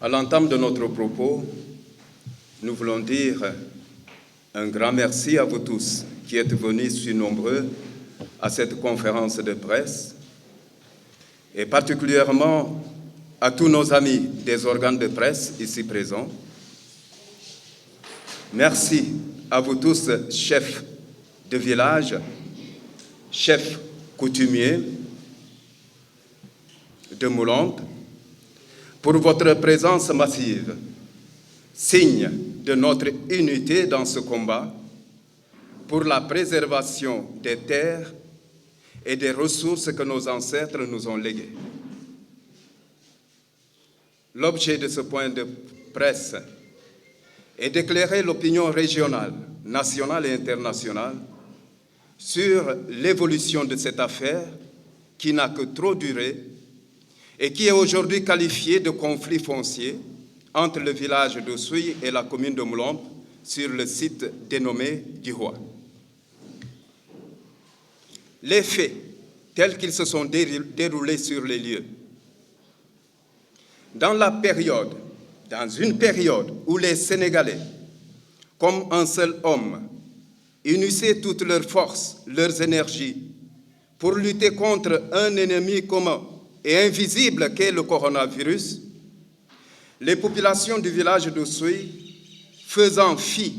À l'entame de notre propos, nous voulons dire un grand merci à vous tous qui êtes venus si nombreux à cette conférence de presse et particulièrement à tous nos amis des organes de presse ici présents. Merci à vous tous, chefs de village, chefs coutumiers de Moulombe, pour votre présence massive, signe de notre unité dans ce combat pour la préservation des terres et des ressources que nos ancêtres nous ont léguées. L'objet de ce point de presse est d'éclairer l'opinion régionale, nationale et internationale sur l'évolution de cette affaire qui n'a que trop duré et qui est aujourd'hui qualifiée de conflit foncier entre le village d'Oussouye et la commune de Moulombe sur le site dénommé Djihoua. Les faits, tels qu'ils se sont déroulés sur les lieux, dans une période où les Sénégalais, comme un seul homme, unissaient toutes leurs forces, leurs énergies, pour lutter contre un ennemi commun et invisible qu'est le coronavirus, les populations du village d'Oussouye, faisant fi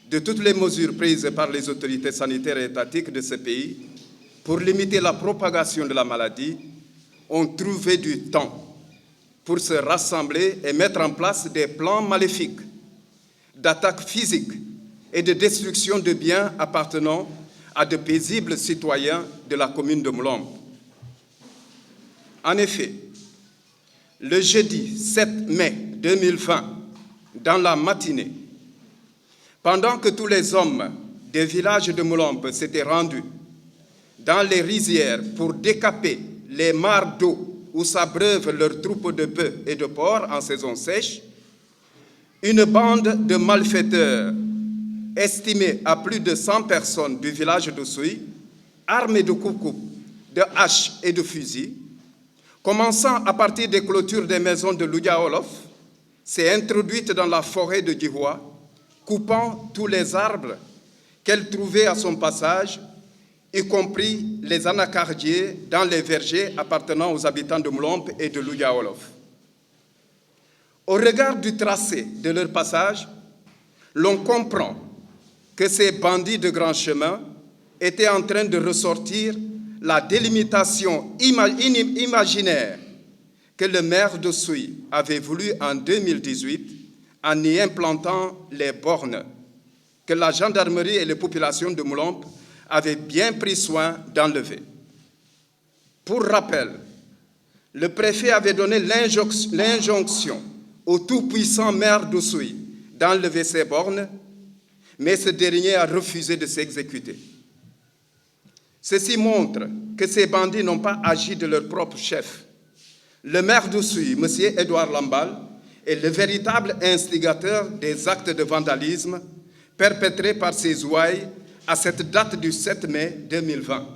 de toutes les mesures prises par les autorités sanitaires et étatiques de ce pays pour limiter la propagation de la maladie, ont trouvé du temps pour se rassembler et mettre en place des plans maléfiques d'attaque physique et de destruction de biens appartenant à de paisibles citoyens de la commune de Moulombe. En effet, le jeudi 7 mai 2020, dans la matinée, pendant que tous les hommes des villages de Moulombe s'étaient rendus dans les rizières pour décaper les mares d'eau où s'abreuvent leurs troupeaux de bœufs et de porcs en saison sèche, une bande de malfaiteurs estimée à plus de 100 personnes du village d'Oussouye, armés de coucous, de haches et de fusils, commençant à partir des clôtures des maisons de Loudia Olof, s'est introduite dans la forêt de Djihoua, coupant tous les arbres qu'elle trouvait à son passage, y compris les anacardiers dans les vergers appartenant aux habitants de Moulombe et de Loudia Olof. Au regard du tracé de leur passage, l'on comprend que ces bandits de grand chemin étaient en train de ressortir la délimitation imaginaire que le maire d'Oussouye avait voulu en 2018 en y implantant les bornes que la gendarmerie et les populations de Moulombe avaient bien pris soin d'enlever. Pour rappel, le préfet avait donné l'injonction au tout-puissant maire d'Oussouye d'enlever ces bornes, mais ce dernier a refusé de s'exécuter. Ceci montre que ces bandits n'ont pas agi de leur propre chef. Le maire d'Oussouye, M. Edouard Lambal, est le véritable instigateur des actes de vandalisme perpétrés par ces ouailles à cette date du 7 mai 2020.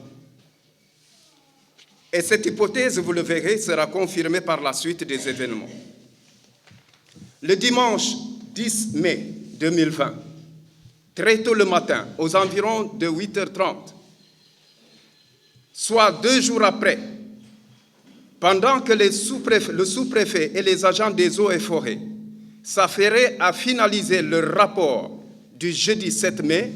Et cette hypothèse, vous le verrez, sera confirmée par la suite des événements. Le dimanche 10 mai 2020, très tôt le matin, aux environs de 8h30, soit 2 jours après, pendant que le sous-préfet et les agents des eaux et forêts s'affairaient à finaliser leur rapport du jeudi 7 mai,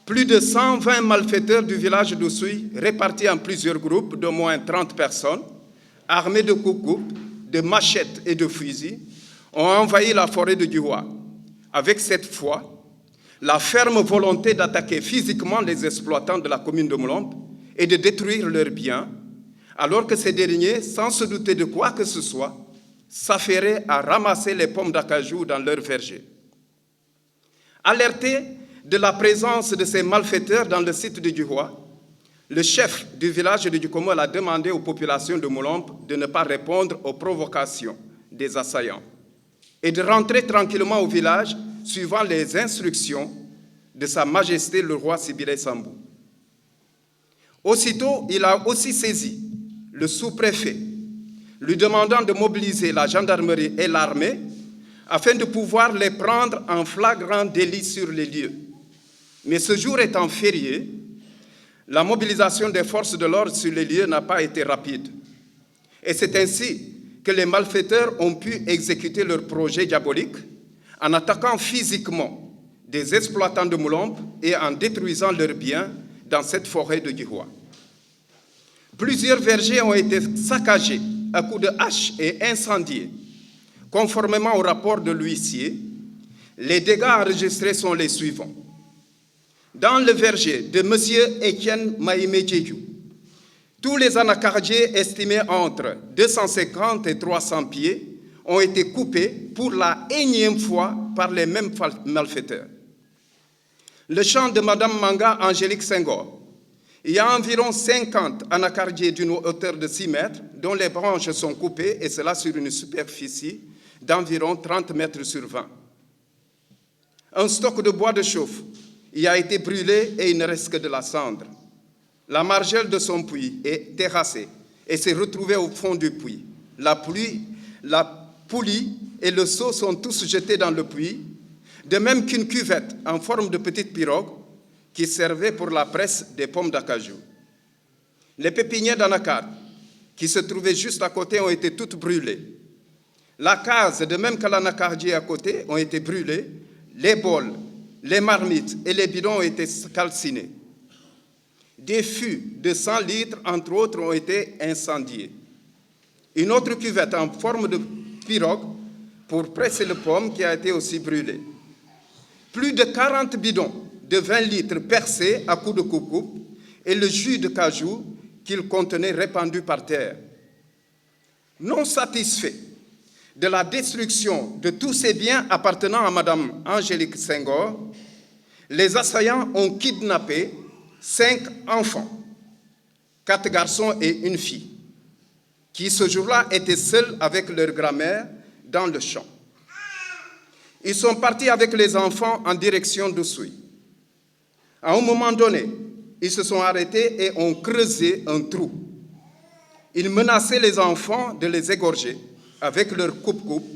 plus de 120 malfaiteurs du village d'Oussouye, répartis en plusieurs groupes d'au moins 30 personnes, armés de coucous, de machettes et de fusils, ont envahi la forêt de Djihoua, avec cette fois la ferme volonté d'attaquer physiquement les exploitants de la commune de Moulombe et de détruire leurs biens, alors que ces derniers, sans se douter de quoi que ce soit, s'affairaient à ramasser les pommes d'acajou dans leurs vergers. Alerté de la présence de ces malfaiteurs dans le site de Djihoua, le chef du village de Djikomol a demandé aux populations de Moulombe de ne pas répondre aux provocations des assaillants et de rentrer tranquillement au village suivant les instructions de Sa Majesté le roi Sibiré Sambou. Aussitôt, il a aussi saisi le sous-préfet lui demandant de mobiliser la gendarmerie et l'armée afin de pouvoir les prendre en flagrant délit sur les lieux. Mais ce jour étant férié, la mobilisation des forces de l'ordre sur les lieux n'a pas été rapide. Et c'est ainsi que les malfaiteurs ont pu exécuter leur projet diabolique en attaquant physiquement des exploitants de Moulombe et en détruisant leurs biens dans cette forêt de Guihoua. Plusieurs vergers ont été saccagés à coups de hache et incendiés. Conformément au rapport de l'huissier, les dégâts enregistrés sont les suivants. Dans le verger de M. Étienne Maïmé Djédiou, tous les anacardiers estimés entre 250 et 300 pieds ont été coupés pour la énième fois par les mêmes malfaiteurs. Le champ de Mme Manga Angélique Senghor, il y a environ 50 anacardiers d'une hauteur de 6 mètres dont les branches sont coupées et cela sur une superficie d'environ 30 mètres sur 20. Un stock de bois de chauffe, il a été brûlé et il ne reste que de la cendre. La margelle de son puits est terrassée et s'est retrouvée au fond du puits. La poulie et le seau sont tous jetés dans le puits, de même qu'une cuvette en forme de petite pirogue qui servait pour la presse des pommes d'acajou. Les pépinières d'anacarde qui se trouvaient juste à côté ont été toutes brûlées. La case, de même que l'anacardier à côté, ont été brûlés. Les bols, les marmites et les bidons ont été calcinés. Des fûts de 100 litres, entre autres, ont été incendiés. Une autre cuvette en forme de pirogue pour presser les pommes qui a été aussi brûlée. Plus de 40 bidons de 20 litres percés à coups de coucoupe et le jus de cajou qu'ils contenaient répandu par terre. Non satisfaits de la destruction de tous ces biens appartenant à Mme Angélique Senghor, les assaillants ont kidnappé 5 enfants, 4 garçons et une fille, qui ce jour-là étaient seuls avec leur grand-mère dans le champ. Ils sont partis avec les enfants en direction d'Oussouye. À un moment donné, ils se sont arrêtés et ont creusé un trou. Ils menaçaient les enfants de les égorger avec leur coupe-coupe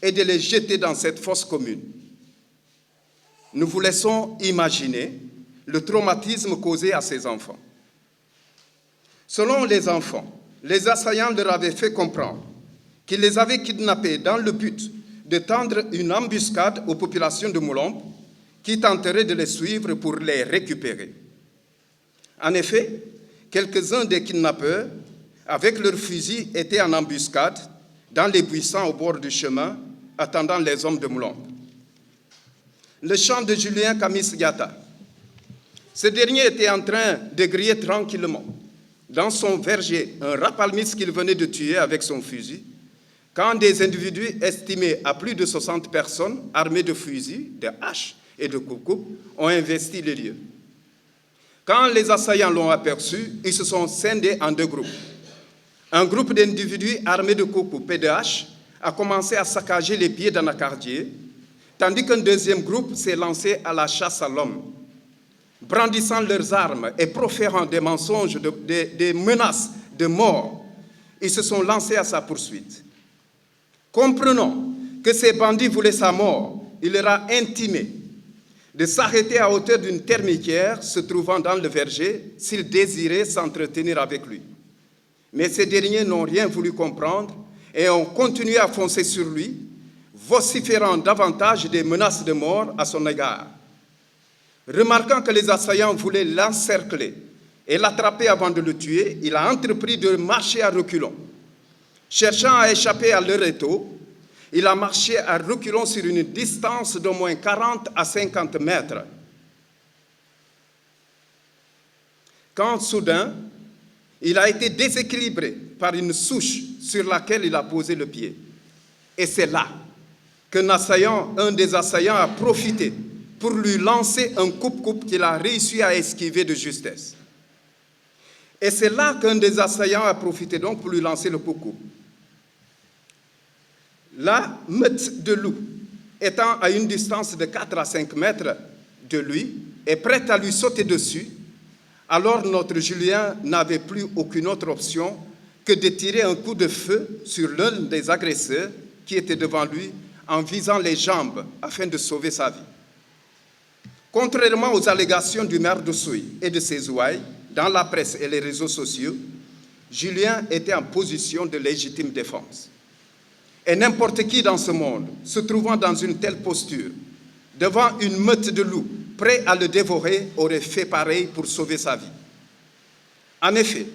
et de les jeter dans cette fosse commune. Nous vous laissons imaginer le traumatisme causé à ces enfants. Selon les enfants, les assaillants leur avaient fait comprendre qu'ils les avaient kidnappés dans le but de tendre une embuscade aux populations de Moulombe qui tenteraient de les suivre pour les récupérer. En effet, quelques-uns des kidnappeurs, avec leurs fusils, étaient en embuscade dans les buissons au bord du chemin, attendant les hommes de Moulombe. Le champ de Julien Kamis Diatta. Ce dernier était en train de griller tranquillement dans son verger un rapalmis qu'il venait de tuer avec son fusil, quand des individus estimés à plus de 60 personnes, armés de fusils, de haches et de coucoups, ont investi les lieux. Quand les assaillants l'ont aperçu, ils se sont scindés en 2 groupes. Un groupe d'individus armés de coucoups et de haches a commencé à saccager les pieds d'anacardier, tandis qu'un deuxième groupe s'est lancé à la chasse à l'homme. Brandissant leurs armes et proférant des mensonges, des menaces de mort, ils se sont lancés à sa poursuite. Comprenant que ces bandits voulaient sa mort, il leur a intimé de s'arrêter à hauteur d'une termitière se trouvant dans le verger s'ils désiraient s'entretenir avec lui. Mais ces derniers n'ont rien voulu comprendre et ont continué à foncer sur lui, vociférant davantage des menaces de mort à son égard. Remarquant que les assaillants voulaient l'encercler et l'attraper avant de le tuer, il a entrepris de marcher à reculons. Cherchant à échapper à leur étau, il a marché à reculons sur une distance d'au moins 40 à 50 mètres. Quand soudain, il a été déséquilibré par une souche sur laquelle il a posé le pied. Et c'est là un des assaillants a profité pour lui lancer un coupe-coupe qu'il a réussi à esquiver de justesse. Et c'est là qu'un des assaillants a profité donc pour lui lancer le coupe-coupe. La meute de loups, étant à une distance de 4 à 5 mètres de lui, est prête à lui sauter dessus, alors notre Julien n'avait plus aucune autre option que de tirer un coup de feu sur l'un des agresseurs qui était devant lui en visant les jambes afin de sauver sa vie. Contrairement aux allégations du maire d'Oussouye et de ses ouailles dans la presse et les réseaux sociaux, Julien était en position de légitime défense. Et n'importe qui dans ce monde, se trouvant dans une telle posture, devant une meute de loups, prêt à le dévorer, aurait fait pareil pour sauver sa vie. En effet,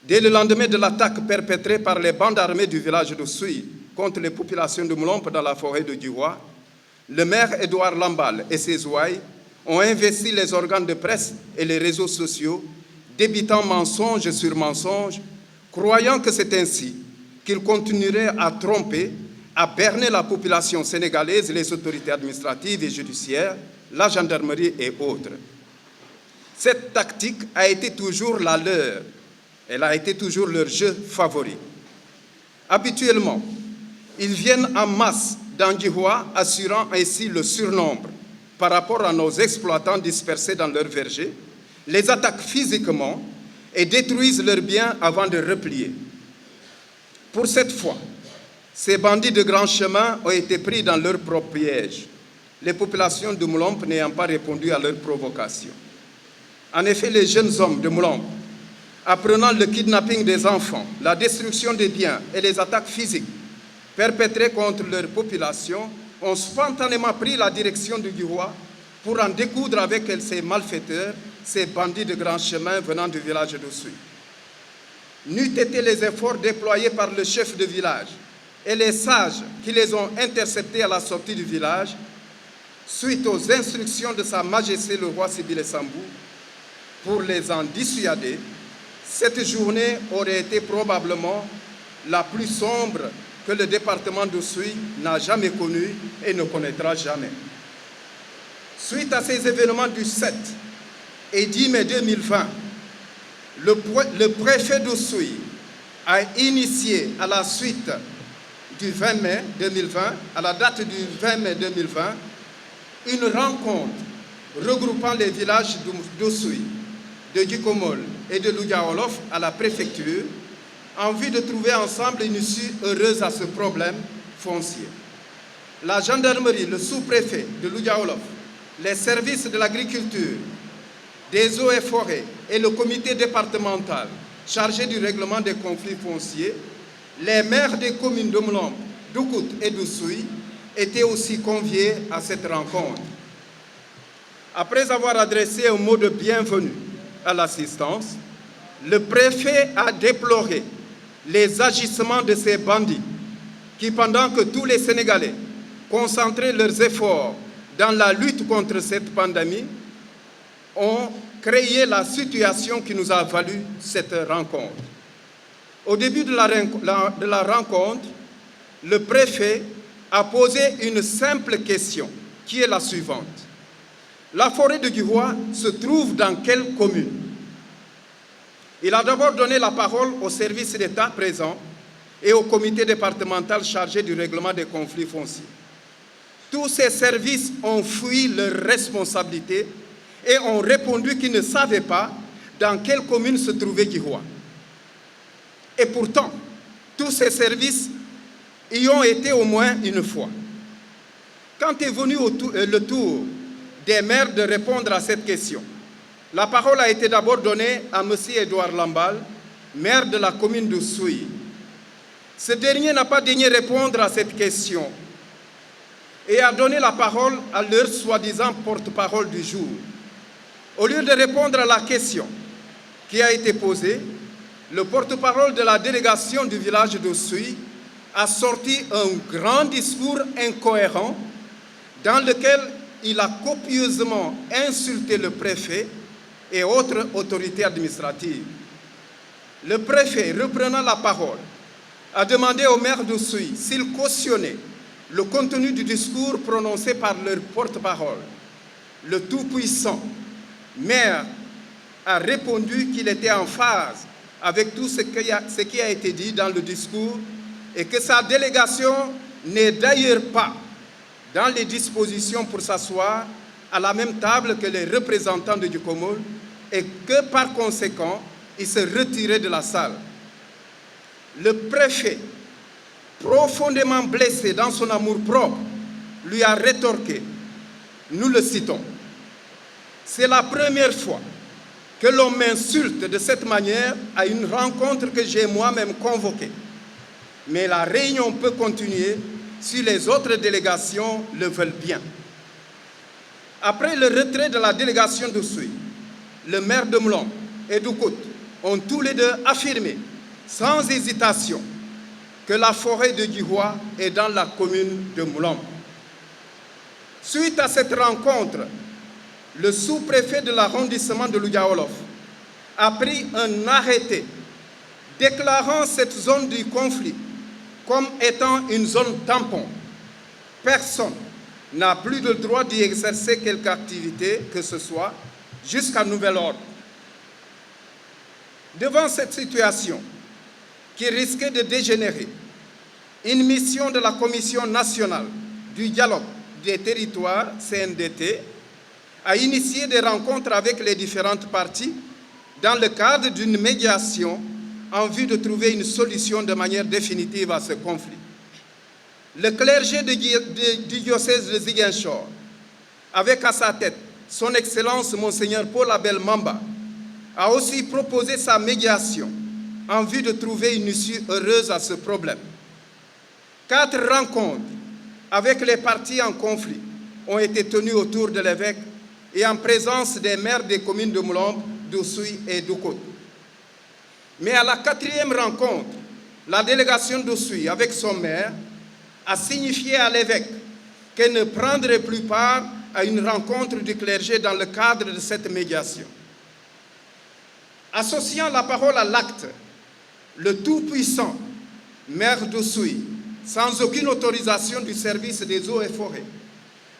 dès le lendemain de l'attaque perpétrée par les bandes armées du village d'Oussouye contre les populations de Moulombe dans la forêt de Dioua, le maire Édouard Lambal et ses ouailles ont investi les organes de presse et les réseaux sociaux, débitant mensonge sur mensonge, croyant que c'est ainsi qu'ils continueraient à tromper, à berner la population sénégalaise, les autorités administratives et judiciaires, la gendarmerie et autres. Cette tactique a été toujours la leur. Elle a été toujours leur jeu favori. Habituellement, ils viennent en masse dans Dioua, assurant ainsi le surnombre par rapport à nos exploitants dispersés dans leurs vergers, les attaquent physiquement et détruisent leurs biens avant de replier. Pour cette fois, ces bandits de grand chemin ont été pris dans leur propre piège, les populations de Moulombe n'ayant pas répondu à leur provocation. En effet, les jeunes hommes de Moulombe, apprenant le kidnapping des enfants, la destruction des biens et les attaques physiques perpétrées contre leur population, ont spontanément pris la direction du Dioua pour en découdre avec ces malfaiteurs, ces bandits de grand chemin venant du village d'Oussouye. N'eût été les efforts déployés par le chef de village et les sages qui les ont interceptés à la sortie du village, suite aux instructions de Sa Majesté le roi Sibile Sambou, pour les en dissuader, cette journée aurait été probablement la plus sombre que le département d'Oussouye n'a jamais connue et ne connaîtra jamais. Suite à ces événements du 7 et 10 mai 2020, le préfet d'Oussouye a initié à la suite du 20 mai 2020, à la date du 20 mai 2020, une rencontre regroupant les villages d'Oussouye, de Djikomol et de Loudia-Olof à la préfecture, en vue de trouver ensemble une issue heureuse à ce problème foncier. La gendarmerie, le sous-préfet de Loudia-Olof, les services de l'agriculture, des eaux et forêts et le comité départemental chargé du règlement des conflits fonciers, les maires des communes de Moulombe, d'Oukout et d'Oussouye étaient aussi conviés à cette rencontre. Après avoir adressé un mot de bienvenue à l'assistance, le préfet a déploré les agissements de ces bandits qui, pendant que tous les Sénégalais concentraient leurs efforts dans la lutte contre cette pandémie, ont créé la situation qui nous a valu cette rencontre. Au début de la rencontre, le préfet a posé une simple question, qui est la suivante. La forêt de Dioua se trouve dans quelle commune? Il a d'abord donné la parole au service d'État présent et au comité départemental chargé du règlement des conflits fonciers. Tous ces services ont fui leurs responsabilités et ont répondu qu'ils ne savaient pas dans quelle commune se trouvait Dioua. Et pourtant, tous ces services y ont été au moins une fois. Quand est venu le tour des maires de répondre à cette question, la parole a été d'abord donnée à M. Édouard Lambal, maire de la commune d'Oussouye. Ce dernier n'a pas daigné répondre à cette question et a donné la parole à leur soi-disant porte-parole du jour. Au lieu de répondre à la question qui a été posée, le porte-parole de la délégation du village d'Oussouye a sorti un grand discours incohérent dans lequel il a copieusement insulté le préfet et autres autorités administratives. Le préfet, reprenant la parole, a demandé au maire d'Oussouye s'il cautionnait le contenu du discours prononcé par leur porte-parole. Le tout-puissant maire a répondu qu'il était en phase avec tout ce qui a été dit dans le discours et que sa délégation n'est d'ailleurs pas dans les dispositions pour s'asseoir à la même table que les représentants de Djikomol et que par conséquent, il se retirait de la salle. le préfet, profondément blessé dans son amour-propre, lui a rétorqué, nous le citons, « C'est la première fois que l'on m'insulte de cette manière à une rencontre que j'ai moi-même convoquée. Mais la réunion peut continuer si les autres délégations le veulent bien. » Après le retrait de la délégation d'Oussouye, le maire de Mlombe et d'Oukout ont tous les deux affirmé, sans hésitation, que la forêt de Djihoua est dans la commune de Mlombe. Suite à cette rencontre, le sous-préfet de l'arrondissement de Louga-Wolof a pris un arrêté déclarant cette zone du conflit comme étant une zone tampon. Personne n'a plus le droit d'y exercer quelque activité que ce soit jusqu'à nouvel ordre. Devant cette situation qui risquait de dégénérer, une mission de la Commission nationale du dialogue des territoires, CNDT, a initié des rencontres avec les différentes parties dans le cadre d'une médiation en vue de trouver une solution de manière définitive à ce conflit. Le clergé du diocèse de Ziguinchor, avec à sa tête son Excellence Monseigneur Paul Abel Mamba, a aussi proposé sa médiation en vue de trouver une issue heureuse à ce problème. 4 rencontres avec les parties en conflit ont été tenues autour de l'évêque et en présence des maires des communes de Mlombe, d'Oussouye et d'Oukout. Mais à la 4e rencontre, la délégation d'Oussouye, avec son maire, a signifié à l'évêque qu'elle ne prendrait plus part à une rencontre du clergé dans le cadre de cette médiation. Associant la parole à l'acte, le tout-puissant maire d'Oussouye, sans aucune autorisation du service des eaux et forêts,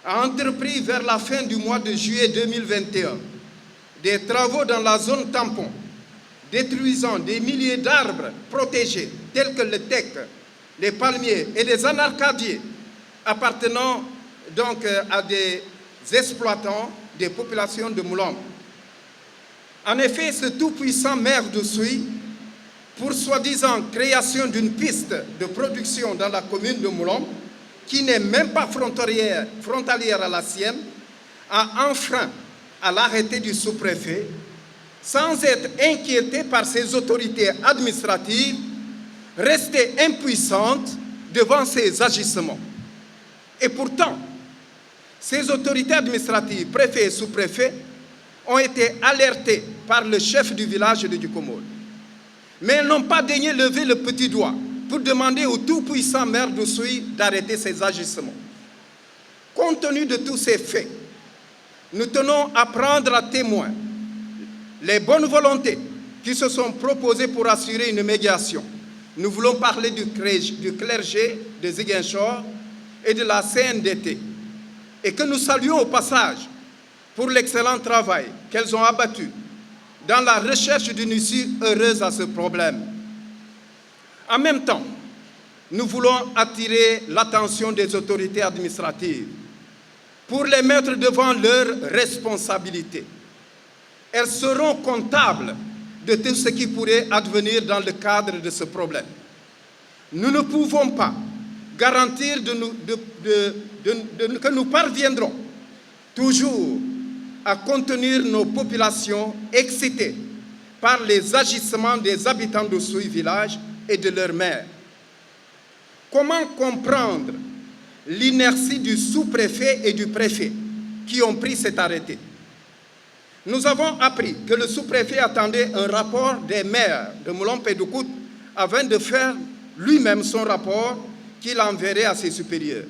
a entrepris vers la fin du mois de juillet 2021 des travaux dans la zone tampon, détruisant des milliers d'arbres protégés tels que le teck, les palmiers et les anarcadiers appartenant donc à des exploitants des populations de Mlombe. En effet, ce tout-puissant maire d'Oussouye, pour soi-disant création d'une piste de production dans la commune de Mlombe, qui n'est même pas frontalière à la sienne, a enfreint à l'arrêté du sous-préfet, sans être inquiété par ses autorités administratives, restées impuissantes devant ces agissements. Et pourtant, ces autorités administratives, préfets et sous-préfets, ont été alertées par le chef du village de Dukomol. Mais elles n'ont pas daigné lever le petit doigt pour demander au tout-puissant maire d'Oussouye d'arrêter ces agissements. Compte tenu de tous ces faits, nous tenons à prendre à témoin les bonnes volontés qui se sont proposées pour assurer une médiation. Nous voulons parler du clergé de Ziguinchor et de la CNDT, et que nous saluons au passage pour l'excellent travail qu'elles ont abattu dans la recherche d'une issue heureuse à ce problème. En même temps, nous voulons attirer l'attention des autorités administratives pour les mettre devant leurs responsabilités. Elles seront comptables de tout ce qui pourrait advenir dans le cadre de ce problème. Nous ne pouvons pas garantir que nous parviendrons toujours à contenir nos populations excitées par les agissements des habitants d'Oussouye village et de leurs maires. Comment comprendre l'inertie du sous-préfet et du préfet qui ont pris cet arrêté? Nous avons appris que le sous-préfet attendait un rapport des maires de Mlombe et d'Oukout afin de faire lui-même son rapport qu'il enverrait à ses supérieurs.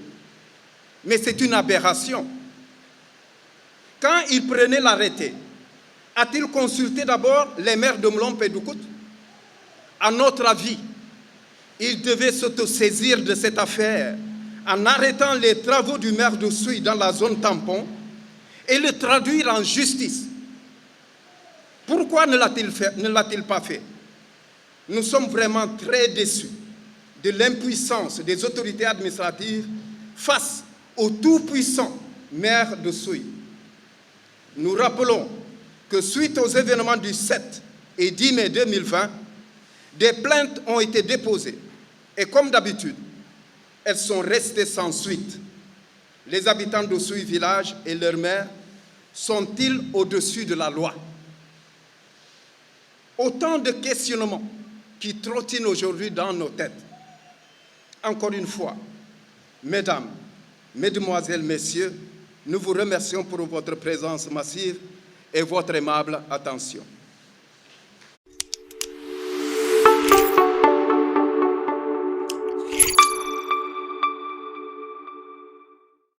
Mais c'est une aberration. Quand il prenait l'arrêté, a-t-il consulté d'abord les maires de Mlombe et d'Oukout? À notre avis, il devait s'autosaisir de cette affaire en arrêtant les travaux du maire d'Oussouye dans la zone tampon et le traduire en justice. Pourquoi ne l'a-t-il pas fait? Nous sommes vraiment très déçus de l'impuissance des autorités administratives face au tout-puissant maire d'Oussouye. Nous rappelons que suite aux événements du 7 et 10 mai 2020, Des plaintes ont été déposées et comme d'habitude, elles sont restées sans suite. Les habitants d'Oussouye village et leurs maires sont-ils au-dessus de la loi? Autant de questionnements qui trottinent aujourd'hui dans nos têtes. Encore une fois, mesdames, mesdemoiselles, messieurs, nous vous remercions pour votre présence massive et votre aimable attention.